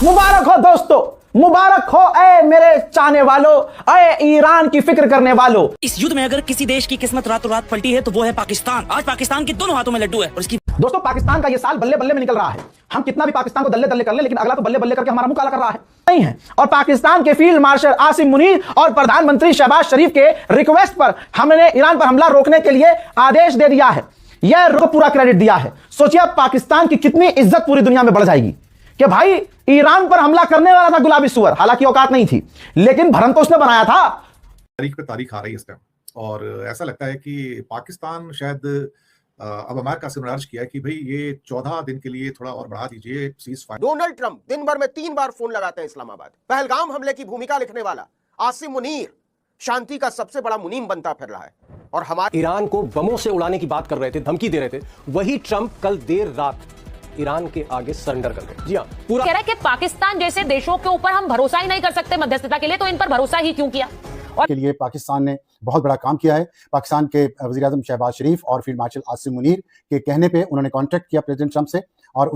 मुबारक हो दोस्तों, मुबारक हो ऐ मेरे चाहने वालों, ऐ ईरान की फिक्र करने वालों। इस युद्ध में अगर किसी देश की किस्मत रातों रात पलटी है तो वो है पाकिस्तान। आज पाकिस्तान के दोनों हाथों में लड्डू है और इसकी दोस्तों पाकिस्तान का ये साल बल्ले बल्ले में निकल रहा है। हम कितना भी पाकिस्तान को दल्ले दल्ले कर ले, लेकिन अगला तो बल्ले बल्ले करके हमारा मुंह काला कर रहा है नहीं है। और पाकिस्तान के फील्ड मार्शल आसिम मुनीर और प्रधानमंत्री शहबाज शरीफ के रिक्वेस्ट पर हमने ईरान पर हमला रोकने के लिए आदेश दे दिया है। यह पूरा क्रेडिट दिया है। सोचिए अब पाकिस्तान की कितनी इज्जत पूरी दुनिया में बढ़ जाएगी कि भाई ईरान पर हमला करने वाला था गुलाबी सुअर, हालांकि औकात नहीं थी, लेकिन भरम तो उसने बनाया था। तारीख पे तारीख आ रही है इस टाइम, और ऐसा लगता है कि पाकिस्तान शायद अब अमेरिका से गुजारिश किया है कि भाई ये 14 दिन के लिए थोड़ा और बढ़ा दीजिए सीज फायर। डोनाल्ड ट्रंप दिन भर में 3 बार फोन लगाते हैं इस्लामाबाद। पहलगाम हमले की भूमिका लिखने वाला आसिम मुनीर शांति का सबसे बड़ा मुनीम बनता फिर रहा है, और हमारे ईरान को बमों से उड़ाने की बात कर रहे थे, धमकी दे रहे थे, वही ट्रंप कल देर रात ईरान के आगे सरेंडर कर गए। जी हाँ, पूरा कह रहा है कि पाकिस्तान जैसे देशों के ऊपर हम भरोसा ही नहीं कर सकते मध्यस्थता के लिए, तो इन पर भरोसा ही क्यों किया। और के लिए पाकिस्तान ने बहुत बड़ा काम किया है। पाकिस्तान के वज़ीर आज़म शहबाज शरीफ और फील्ड मार्शल आसिम मुनीर के कहने पे उन्होंने कॉन्टेक्ट किया प्रेसिडेंट ट्रंप से। और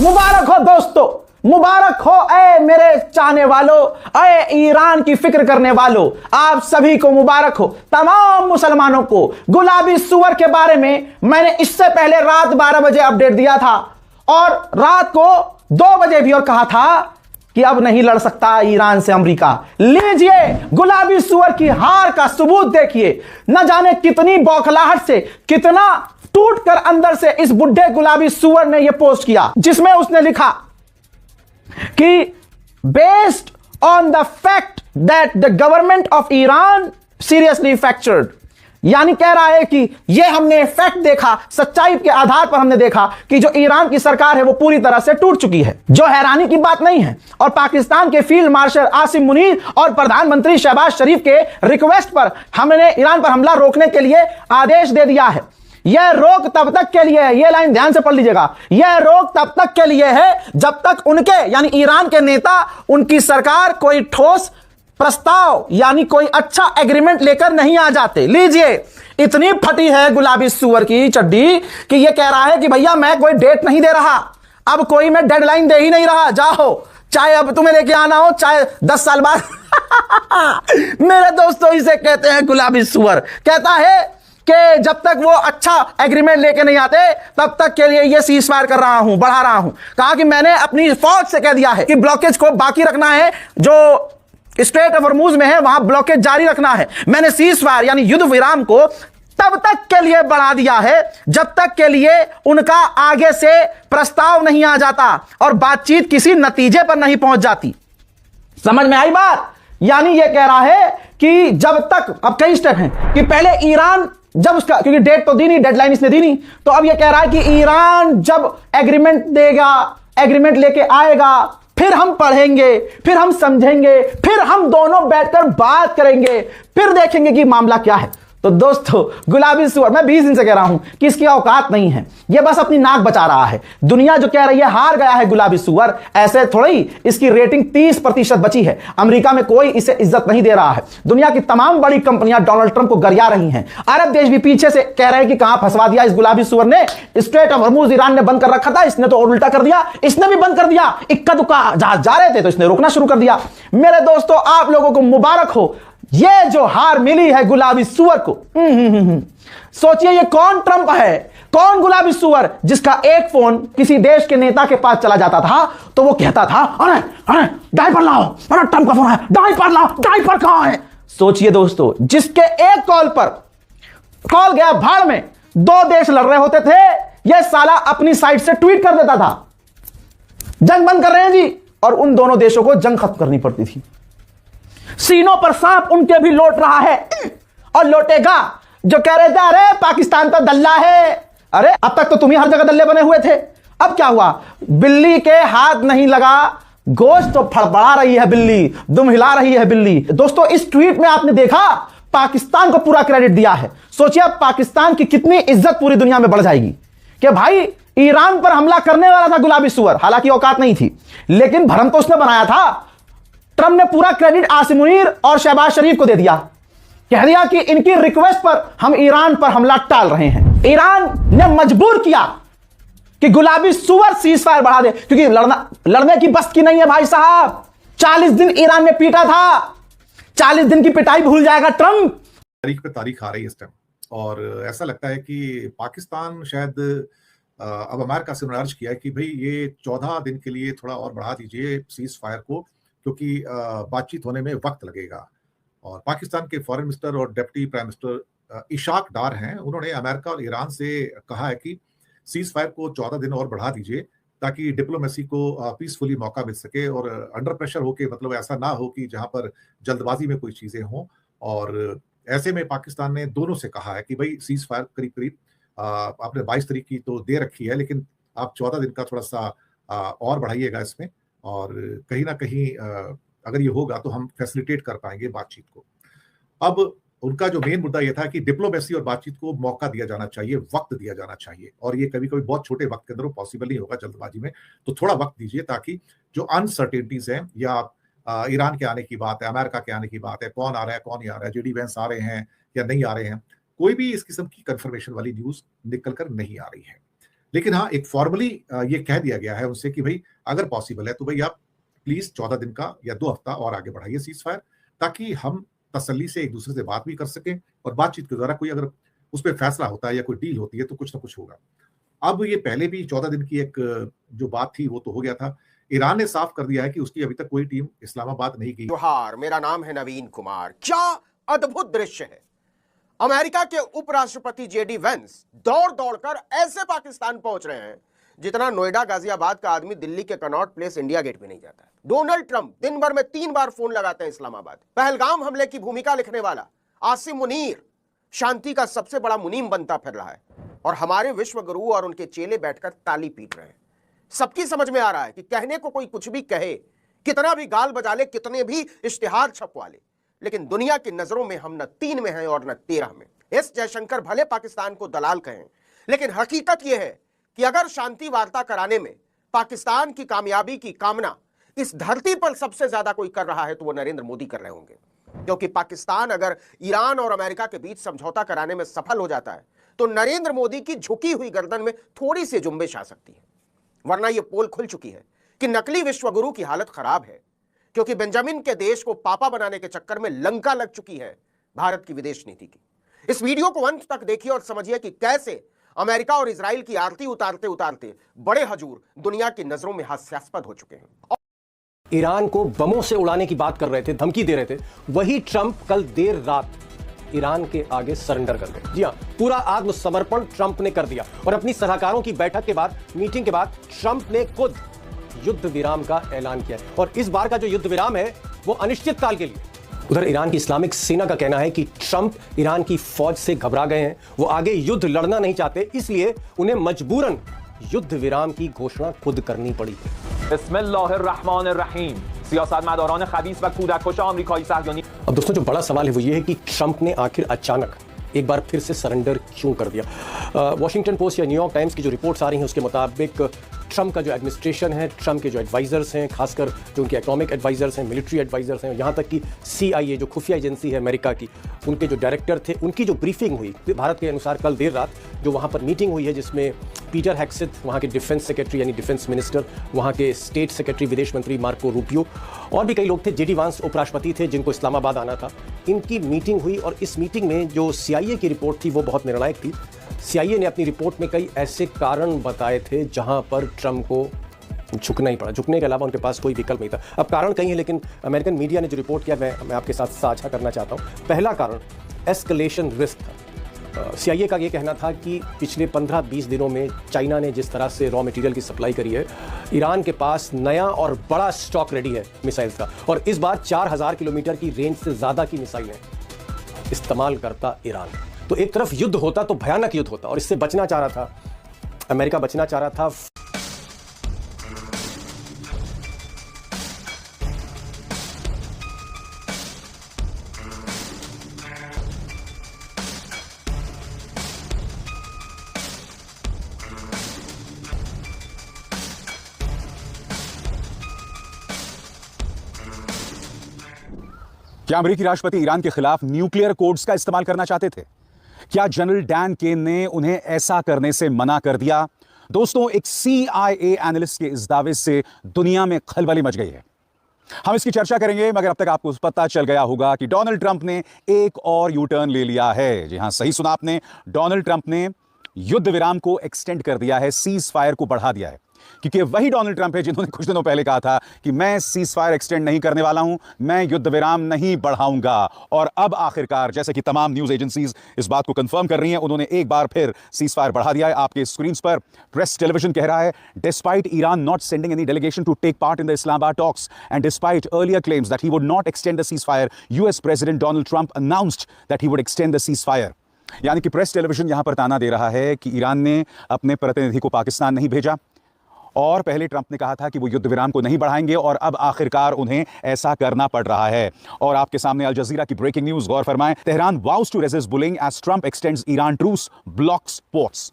मुबारक हो दोस्तों, मुबारक हो ऐ मेरे चाहने वालों, ऐ ईरान की फिक्र करने वालों, आप सभी को मुबारक हो। तमाम मुसलमानों को गुलाबी सुअर के बारे में मैंने इससे पहले रात 12 बजे अपडेट दिया था और रात को 2 बजे भी, और कहा था कि अब नहीं लड़ सकता ईरान से अमेरिका। लीजिए गुलाबी सुअर की हार का सबूत देखिए। न जाने कितनी बौखलाहट से, कितना टूटकर अंदर से इस बुढ़े गुलाबी सुअर ने यह पोस्ट किया, जिसमें उसने लिखा कि based on the fact that the government of Iran seriously fractured, यानी कह रहा है कि यह हमने फैक्ट देखा, सच्चाई के आधार पर हमने देखा कि जो ईरान की सरकार है वो पूरी तरह से टूट चुकी है, जो हैरानी की बात नहीं है। और पाकिस्तान के फील्ड मार्शल आसिम मुनीर और प्रधानमंत्री शहबाज शरीफ के रिक्वेस्ट पर हमने ईरान पर हमला रोकने के लिए आदेश दे दिया है। यह रोक तब तक के लिए है, यह लाइन ध्यान से पढ़ लीजिएगा, यह रोक तब तक के लिए है जब तक उनके यानी ईरान के नेता, उनकी सरकार कोई ठोस प्रस्ताव यानी कोई अच्छा एग्रीमेंट लेकर नहीं आ जाते। लीजिए, इतनी फटी है गुलाबी सुअर की चड्डी कि यह कह रहा है कि भैया मैं कोई डेट नहीं दे रहा, अब कोई मैं डेडलाइन दे ही नहीं रहा, जाओ चाहे अब तुम्हें लेके आना हो, चाहे 10 साल बाद। मेरे दोस्तों इसे कहते हैं गुलाबी सुअर। कहता है कि जब तक वो अच्छा एग्रीमेंट लेके नहीं आते तब तक के लिए ये सीज फायर कर रहा हूं, बढ़ा रहा हूं। कहा कि मैंने अपनी फौज से कह दिया है कि ब्लॉकेज को बाकी रखना है, जो स्ट्रेट ऑफ हॉर्मुज में है वहां ब्लॉकेज जारी रखना है। मैंने सीज फायर यानी युद्ध विराम को तब तक के लिए बढ़ा दिया है जब तक के लिए उनका आगे से प्रस्ताव नहीं आ जाता और बातचीत किसी नतीजे पर नहीं पहुंच जाती। समझ में आई बात? यानी यह कह रहा है कि जब तक, अब कई स्टेप हैं कि पहले ईरान जब उसका, क्योंकि डेट तो दी नहीं, डेडलाइन इसने दी नहीं, तो अब यह कह रहा है कि ईरान जब एग्रीमेंट देगा, एग्रीमेंट लेके आएगा, फिर हम पढ़ेंगे, फिर हम समझेंगे, फिर हम दोनों बैठकर बात करेंगे, फिर देखेंगे कि मामला क्या है। तो दोस्तों गुलाबी सुअर, मैं 20 दिन से कह रहा हूं कि इसकी औकात नहीं है, यह बस अपनी नाक बचा रहा है। दुनिया जो कह रही है हार गया है गुलाबी सुअर, ऐसे थोड़ी, इसकी रेटिंग 30% बची है। अमेरिका में कोई इसे इज्जत नहीं दे रहा है। दुनिया की तमाम बड़ी कंपनियां डोनाल्ड ट्रंप को गरिया रही हैं। अरब देश भी पीछे से कह रहे हैं कि कहां फंसवा दिया इस गुलाबी सुअर ने। स्ट्रेट ऑफ हॉर्मुज ईरान ने बंद कर रखा था, इसने तो और उल्टा कर दिया, इसने भी बंद कर दिया। इक्का दुक्का जहाज जा रहे थे तो इसने रोकना शुरू कर दिया। मेरे दोस्तों आप लोगों को मुबारक हो, ये जो हार मिली है गुलाबी सुअर को। सोचिए ये कौन ट्रंप है, कौन गुलाबी सुअर, जिसका एक फोन किसी देश के नेता के पास चला जाता था तो वो कहता था अरे अरे डायपर लाओ, अरे ट्रंप का फोन है, डायपर लाओ, डायपर कहां है। सोचिए दोस्तों, जिसके एक कॉल पर कॉल गया भाड़ में, 2 देश लड़ रहे होते थे, यह साला अपनी साइड से ट्वीट कर देता था जंग बंद कर रहे हैं जी, और उन दोनों देशों को जंग खत्म करनी पड़ती थी। सीनों पर सांप उनके भी लौट रहा है और लौटेगा। जो कह रहे थे अरे पाकिस्तान तो दल्ला है, अरे अब तक तो तुम ही हर जगह दल्ले बने हुए थे, अब क्या हुआ? बिल्ली के हाथ नहीं लगा गोश्त तो फड़फड़ा रही है बिल्ली, दुम हिला रही है बिल्ली। दोस्तों इस ट्वीट में आपने देखा पाकिस्तान को पूरा क्रेडिट दिया है। सोचिए अब पाकिस्तान की कितनी इज्जत पूरी दुनिया में बढ़ जाएगी कि भाई ईरान पर हमला करने वाला था गुलाबी सुअर, हालांकि औकात नहीं थी, लेकिन भरम तो उसने बनाया था। ट्रंप ने पूरा क्रेडिट आसिम मुनीर और शहबाज शरीफ को दे दिया, कह दिया कि इनकी रिक्वेस्ट पर हम ईरान पर हमला टाल रहे हैं। ईरान ने मजबूर किया कि गुलाबी सुअर सीज फायर बढ़ा दे, क्योंकि लड़ने की बस की नहीं है भाई साहब। 40 दिन ईरान में पीटा था, 40 दिन की पिटाई भूल जाएगा ट्रंप। तारीख पे तारीख आ रही है इस टाइम, और ऐसा लगता है कि पाकिस्तान शायद अब अमेरिका से अर्ज किया है कि भाई ये 14 दिन के लिए थोड़ा और बढ़ा दीजिए सीज फायर को, क्योंकि बातचीत होने में वक्त लगेगा। और पाकिस्तान के फॉरेन मिनिस्टर और डिप्टी प्राइम मिनिस्टर इशाक डार हैं, उन्होंने अमेरिका और ईरान से कहा है कि सीज फायर को 14 दिन और बढ़ा दीजिए ताकि डिप्लोमेसी को पीसफुली मौका मिल सके, और अंडर प्रेशर होके मतलब ऐसा ना हो कि जहां पर जल्दबाजी में कोई चीजें हों। और ऐसे में पाकिस्तान ने दोनों से कहा है कि भाई सीज फायर करीब करीब आपने 22 तारीख की तो दे रखी है, लेकिन आप 14 दिन का थोड़ा सा और बढ़ाइएगा इसमें, और कहीं ना कहीं अगर ये होगा तो हम फैसिलिटेट कर पाएंगे बातचीत को। अब उनका जो मेन मुद्दा यह था कि डिप्लोमेसी और बातचीत को मौका दिया जाना चाहिए, वक्त दिया जाना चाहिए, और ये कभी कभी बहुत छोटे वक्त के अंदर वो पॉसिबल नहीं होगा जल्दबाजी में, तो थोड़ा वक्त दीजिए ताकि जो अनसर्टेनिटीज हैं, या ईरान के आने की बात है, अमेरिका के आने की बात है, कौन आ रहा है कौन नहीं आ रहा है, जेडी वेंस आ रहे हैं या नहीं आ रहे हैं, कोई भी इस किस्म की कंफर्मेशन वाली न्यूज निकल कर नहीं आ रही है। लेकिन हाँ, एक फॉर्मली ये कह दिया गया है उनसे कि भाई अगर पॉसिबल है तो भाई आप प्लीज 14 दिन का या 2 हफ्ता और आगे बढ़ाइए सीज फायर, ताकि हम तसल्ली से एक दूसरे से बात भी कर सकें, और बातचीत के द्वारा कोई अगर उस पर फैसला होता है या कोई डील होती है तो कुछ ना कुछ होगा। अब ये पहले भी 14 दिन की एक जो बात थी वो तो हो गया था। ईरान ने साफ कर दिया है कि उसकी अभी तक कोई टीम इस्लामाबाद नहीं गई। जोहार, मेरा नाम है नवीन कुमार। क्या अद्भुत दृश्य है। अमेरिका के उपराष्ट्रपति जेडी वेंस दौड़ दौड़कर ऐसे पाकिस्तान पहुंच रहे हैं जितना नोएडा गाजियाबाद का आदमी दिल्ली के कनॉट प्लेस इंडिया गेट पे नहीं जाता। डोनाल्ड ट्रंप दिन भर में 3 बार फोन लगाते हैं इस्लामाबाद। पहलगाम हमले की भूमिका लिखने वाला आसिम मुनीर शांति का सबसे बड़ा मुनीम बनता फिर रहा है, और हमारे विश्व गुरु और उनके चेले बैठकर ताली पीट रहे हैं। सबकी समझ में आ रहा है कि कहने को कोई कुछ भी कहे, कितना भी गाल बजा ले, कितने भी इश्तिहार छपवा ले, लेकिन दुनिया की नजरों में हम न 3 में हैं और न 13 में। एस जयशंकर भले पाकिस्तान को दलाल कहें, लेकिन हकीकत यह है कि अगर शांति वार्ता कराने में पाकिस्तान की कामयाबी की कामना इस धरती पर सबसे ज्यादा कोई कर रहा है तो वो नरेंद्र मोदी कर रहे होंगे। क्योंकि पाकिस्तान अगर ईरान और अमेरिका के बीच समझौता कराने में सफल हो जाता है तो नरेंद्र मोदी की झुकी हुई गर्दन में थोड़ी सी जुम्बिश आ सकती है, वरना यह पोल खुल चुकी है कि नकली विश्वगुरु की हालत खराब है, क्योंकि बेंजामिन के देश को पापा बनाने के चक्कर में लंका लग चुकी है भारत की विदेश नीति की। इस वीडियो को अंत तक देखिए और समझिए कि कैसे अमेरिका और इजराइल की आरती उतारते उतारते बड़े हजूर दुनिया की नजरों में हास्यास्पद हो चुके हैं। ईरान को बमों से उड़ाने की बात कर रहे थे, धमकी दे रहे थे, वही ट्रंप कल देर रात ईरान के आगे सरेंडर कर गए। जी हां, पूरा आत्मसमर्पण ट्रंप ने कर दिया, और अपनी सलाहकारों की बैठक के बाद, मीटिंग के बाद ट्रंप ने खुद युद्ध विराम का ऐलान किया है, और इस बार का जो युद्ध विराम है वो अनिश्चित काल के लिए। उधर ईरान की इस्लामिक सेना का कहना है कि ट्रंप ईरान की फौज से घबरा गए हैं, वो आगे युद्ध लड़ना नहीं चाहते, इसलिए उन्हें मजबूरन युद्ध विराम की घोषणा खुद करनी पड़ी। बिस्मिल्लाहिर्रहमानिर्रहीम। सियासतमदारान खबीस व कूदककश अमेरिकाई सहयोनी। अब दोस्तों, जो बड़ा सवाल है वो ये है कि ट्रंप ने आखिर अचानक एक बार फिर से सरेंडर क्यों कर दिया। वॉशिंगटन पोस्ट या न्यूयॉर्क टाइम्स की जो रिपोर्ट्स आ रही हैं उसके मुताबिक ट्रंप का जो एडमिनिस्ट्रेशन है, ट्रंप के जो एडवाइजर्स हैं, खासकर जो उनके इकोनॉमिक एडवाइजर्स हैं, मिलिट्री एडवाइजर्स हैं, यहाँ तक कि CIA जो खुफिया एजेंसी है अमेरिका की, उनके जो डायरेक्टर थे, उनकी जो ब्रीफिंग हुई भारत के अनुसार कल देर रात जो वहाँ पर मीटिंग हुई है, जिसमें पीटर हेग्सेथ वहाँ के डिफेंस सेक्रेटरी यानी डिफेंस मिनिस्टर, वहाँ के स्टेट सेक्रेटरी विदेश मंत्री मार्को रूबियो और भी कई लोग थे, जेडी वांस उपराष्ट्रपति थे जिनको इस्लामाबाद आना था, इनकी मीटिंग हुई। और इस मीटिंग में जो CIA की रिपोर्ट थी वो बहुत निर्णायक थी। CIA ने अपनी रिपोर्ट में कई ऐसे कारण बताए थे जहां पर ट्रंप को झुकना ही पड़ा, झुकने के अलावा उनके पास कोई विकल्प नहीं था। अब कारण कई है, लेकिन अमेरिकन मीडिया ने जो रिपोर्ट किया मैं आपके साथ साझा करना चाहता हूं। पहला कारण एस्केलेशन रिस्क था। CIA का ये कहना था कि पिछले 15-20 दिनों में चाइना ने जिस तरह से रॉ मटेरियल की सप्लाई करी है, ईरान के पास नया और बड़ा स्टॉक रेडी है मिसाइल्स का, और इस बार 4000 किलोमीटर की रेंज से ज़्यादा की मिसाइलें इस्तेमाल करता ईरान। तो एक तरफ युद्ध होता तो भयानक युद्ध होता, और इससे बचना चाह रहा था अमेरिका, बचना चाह रहा था। क्या अमेरिकी राष्ट्रपति ईरान के खिलाफ न्यूक्लियर कोड्स का इस्तेमाल करना चाहते थे? क्या जनरल डैन केन ने उन्हें ऐसा करने से मना कर दिया? दोस्तों, एक CIA एनालिस्ट के इस दावे से दुनिया में खलबली मच गई है। हम इसकी चर्चा करेंगे, मगर अब तक आपको पता चल गया होगा कि डोनाल्ड ट्रंप ने एक और यू टर्न ले लिया है। जी हां, सही सुना आपने, डोनाल्ड ट्रंप ने युद्ध विराम को एक्सटेंड कर दिया है, सीज फायर को बढ़ा दिया है। क्योंकि वही डोनाल्ड ट्रंप है जिन्होंने कुछ दिनों पहले कहा था कि मैं सीज फायर एक्सटेंड नहीं करने वाला हूं, मैं युद्ध विराम नहीं बढ़ाऊंगा। और अब आखिरकार, जैसे कि तमाम न्यूज एजेंसीज इस बात को कंफर्म कर रही हैं, उन्होंने एक बार फिर सीज फायर बढ़ा दिया है। आपके स्क्रीन पर प्रेस टेलीविजन कह रहा है, despite Iran not sending any delegation to take part in the Islamabad talks and despite earlier claims that he would not extend the ceasefire, US President Donald Trump announced that he would extend the ceasefire. यानी कि press television यहां पर ताना दे रहा है कि Iran ने अपने प्रतिनिधि को पाकिस्तान नहीं भेजा, और पहले ट्रंप ने कहा था कि वो युद्ध विराम को नहीं बढ़ाएंगे, और अब आखिरकार उन्हें ऐसा करना पड़ रहा है। और आपके सामने अल जजीरा की ब्रेकिंग न्यूज, गौर फरमाएं, Tehran vows to resist bullying as Trump extends Iran truce blocks ports.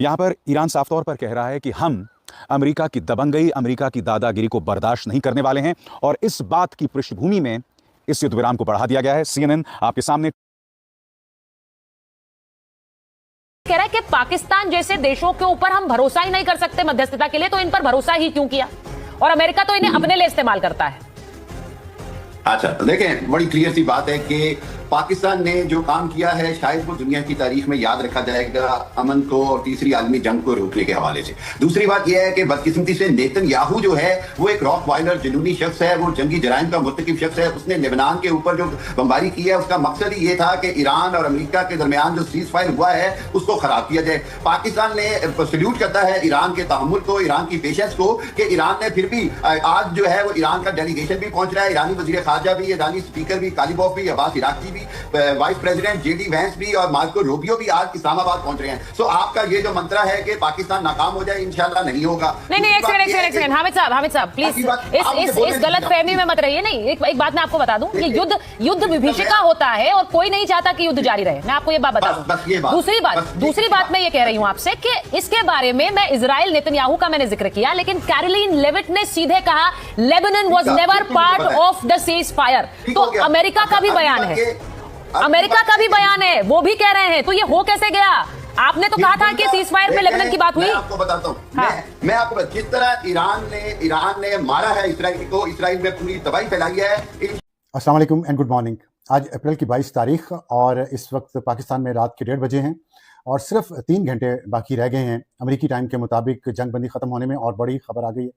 यहां पर ईरान साफ तौर पर कह रहा है कि हम अमेरिका की दबंगई, अमेरिका की दादागिरी को बर्दाश्त नहीं करने वाले हैं, और इस बात की पृष्ठभूमि में इस युद्ध विराम को बढ़ा दिया गया है। CNN आपके सामने कह रहा है कि पाकिस्तान जैसे देशों के ऊपर हम भरोसा ही नहीं कर सकते मध्यस्थता के लिए, तो इन पर भरोसा ही क्यों किया? और अमेरिका तो इन्हें अपने लिए इस्तेमाल करता है। अच्छा, देखें, बड़ी क्लियर सी बात है कि पाकिस्तान ने जो काम किया है शायद वो दुनिया की तारीख में याद रखा जाएगा, अमन को और तीसरी आलमी जंग को रोकने के हवाले से। दूसरी बात यह है कि बदकिस्मती से नेतन्याहू जो है वो एक रॉक वाइलर जुनूनी शख्स है, वो जंगी जराइम का मुर्तकिब शख्स है। उसने लेबनान के ऊपर जो बमबारी की है उसका मकसद ही ये था कि ईरान और अमेरिका के दरमियान जो सीज फायर हुआ है उसको खराब किया जाए। पाकिस्तान ने सल्यूट करता है ईरान के तहम्मुल को, ईरान की पेशेंस को, कि ईरान ने फिर भी आज जो है वो ईरान का डेलीगेशन भी पहुंच रहा है, ईरानी वजीर खारजा भी, ईरानी स्पीकर भी, कालीबॉफ भी, अब्बास इराकी भी, वाइस प्रेसिडेंट JD वैंस भी और मार्को रूबियो भी आज इस्लामाबाद पहुंच रहे हैं। सो आपका ये जो मंत्रा है कि पाकिस्तान नाकाम हो जाए, इंशाल्लाह नहीं होगा। नहीं, एक सेकंड हामिद साहब प्लीज इस गलत फहमी में मत रहिए। नहीं, एक बात मैं आपको बता दूं, ये युद्ध विभीषिका होता है और कोई नहीं चाहता कि युद्ध जारी रहे। मैं आपको ये बात बता दूं। दूसरी बात मैं ये कह रही हूं आपसे कि इसके बारे में मैं इजराइल नेतन्याहू का मैंने जिक्र किया, लेकिन कैरोलिन लेविट ने सीधे कहा Lebanon was never part of the cease fire. तो अमेरिका का भी बयान है, वो भी कह रहे हैं, तो ये हो कैसे गया? आपने तो कहा था कि सीज फायर में लेबनान की बात हुई। मैं आपको बताता हूं, मैं आपको जिस तरह ईरान ने मारा है इसराइल को, इसराइल में पूरी तबाही फैलाई है। अस्सलाम वालेकुम एंड गुड मॉर्निंग। आज अप्रैल की 22 तारीख और इस वक्त पाकिस्तान में रात के 1:30 बजे हैं और सिर्फ 3 घंटे बाकी रह गए हैं अमेरिकी टाइम के मुताबिक जंगबंदी ख़त्म होने में। और बड़ी खबर आ गई है।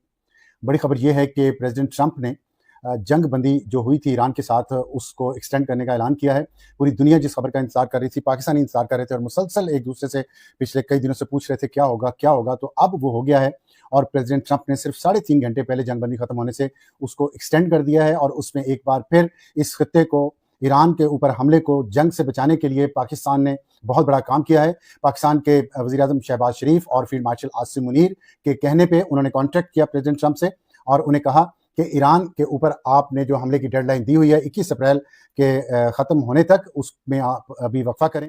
बड़ी खबर यह है कि प्रेसिडेंट ट्रंप ने जंगबंदी जो हुई थी ईरान के साथ उसको एक्सटेंड करने का ऐलान किया है। पूरी दुनिया जिस खबर का इंतजार कर रही थी, पाकिस्तानी इंतजार कर रहे थे और मुसलसल एक दूसरे से पिछले कई दिनों से पूछ रहे थे क्या होगा, तो अब वो हो गया है। और प्रेसिडेंट ट्रंप ने सिर्फ 3.5 घंटे पहले जंगबंदी खत्म होने से उसको एक्सटेंड कर दिया है। और उसमें एक बार फिर इस खित्ते को, ईरान के ऊपर हमले को जंग से बचाने के लिए पाकिस्तान ने बहुत बड़ा काम किया है। पाकिस्तान के वज़ीर आज़म शहबाज शरीफ और फील्ड मार्शल आसिम मुनीर के कहने पे उन्होंने कॉन्ट्रैक्ट किया प्रेसिडेंट ट्रंप से और उन्हें कहा कि ईरान के ऊपर आपने जो हमले की डेडलाइन दी हुई है 21 अप्रैल के ख़त्म होने तक, उसमें आप अभी वक्फा करें।